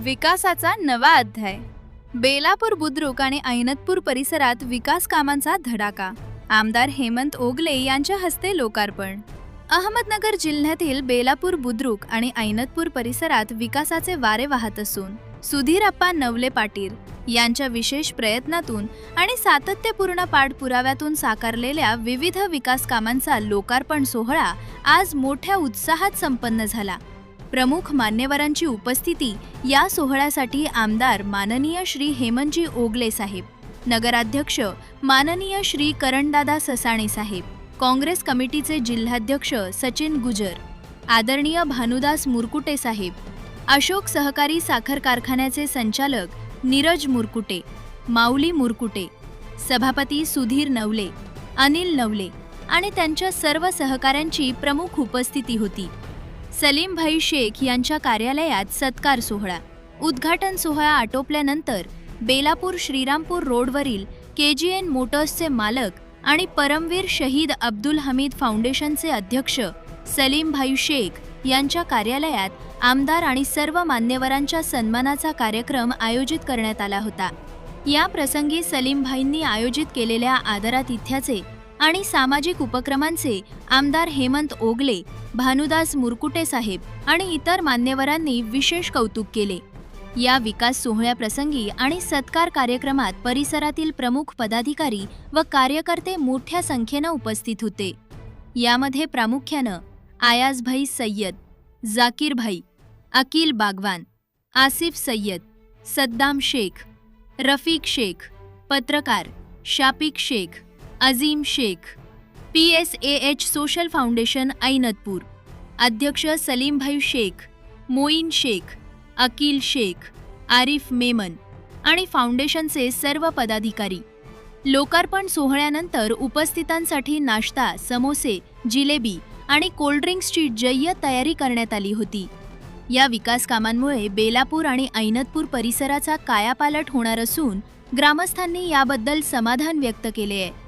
विकासाचा नवा अध्याय. बेलापूर बुद्रुक आणि ऐनतपूर परिसरात विकास कामांचा धडाका. आमदार हेमंत ओगले यांच्या हस्ते लोकार्पण. अहमदनगर जिल्ह्यातील बेलापूर बुद्रुक आणि ऐनतपूर परिसरात विकासाचे वारे वाहत असून सुधीरप्पा नवले पाटील यांच्या विशेष प्रयत्नातून आणि सातत्यपूर्ण पाठपुराव्यातून साकारलेल्या विविध विकास कामांचा लोकार्पण सोहळा आज मोठ्या उत्साहात संपन्न झाला. प्रमुख मान्यवरांची उपस्थिती या सोहळ्यासाठी आमदार माननीय श्री हेमंतजी ओगले साहेब, नगराध्यक्ष माननीय श्री करणदादा ससाणे साहेब, काँग्रेस कमिटीचे जिल्हाध्यक्ष सचिन गुजर, आदरणीय भानुदास मुरकुटे साहेब, अशोक सहकारी साखर कारखान्याचे संचालक नीरज मुरकुटे, माऊली मुरकुटे, सभापती सुधीर नवले, अनिल नवले आणि त्यांच्या सर्व सहकाऱ्यांची प्रमुख उपस्थिती होती. सलीमभाई शेख यांच्या कार्यालयात सत्कार सोहळा. उद्घाटन सोहळा आटोपल्यानंतर बेलापूर श्रीरामपूर रोडवरील KGN मोटर्सचे मालक आणि परमवीर शहीद अब्दुल हमीद फाउंडेशनचे अध्यक्ष सलीमभाई शेख यांच्या कार्यालयात आमदार आणि सर्व मान्यवरांच्या सन्मानाचा कार्यक्रम आयोजित करण्यात आला होता. या प्रसंगी सलीमभाईंनी आयोजित केलेल्या आदरातिथ्याचे आणि सामाजिक उपक्रमांचे आमदार हेमंत ओगले, भानुदास मुरकुटे साहेब आणि इतर मान्यवरांनी विशेष कौतुक केले. या विकास सोहळ्याप्रसंगी आणि सत्कार कार्यक्रमात परिसरातील प्रमुख पदाधिकारी व कार्यकर्ते मोठ्या संख्येनं उपस्थित होते. यामध्ये प्रामुख्यानं आयाजभाई सय्यद, जाकीर भाई, अकील बागवान, आसिफ सय्यद, सद्दाम शेख, रफीक शेख, पत्रकार शापिक शेख, अजीम शेख, PSAH सोशल फाउंडेशन ऐनतपूर, अध्यक्ष सलीमभाई शेख, मोईन शेख, अकील शेख, आरिफ मेमन आणि फाउंडेशनचे सर्व पदाधिकारी. लोकार्पण सोहळ्यानंतर उपस्थितांसाठी नाश्ता, समोसे, जिलेबी आणि कोल्ड्रिंक्सची जय्यत तयारी करण्यात आली होती. या विकास कामांमुळे बेलापूर आणि ऐनतपूर परिसराचा कायापालट होणार असून ग्रामस्थांनी याबद्दल समाधान व्यक्त केले आहे.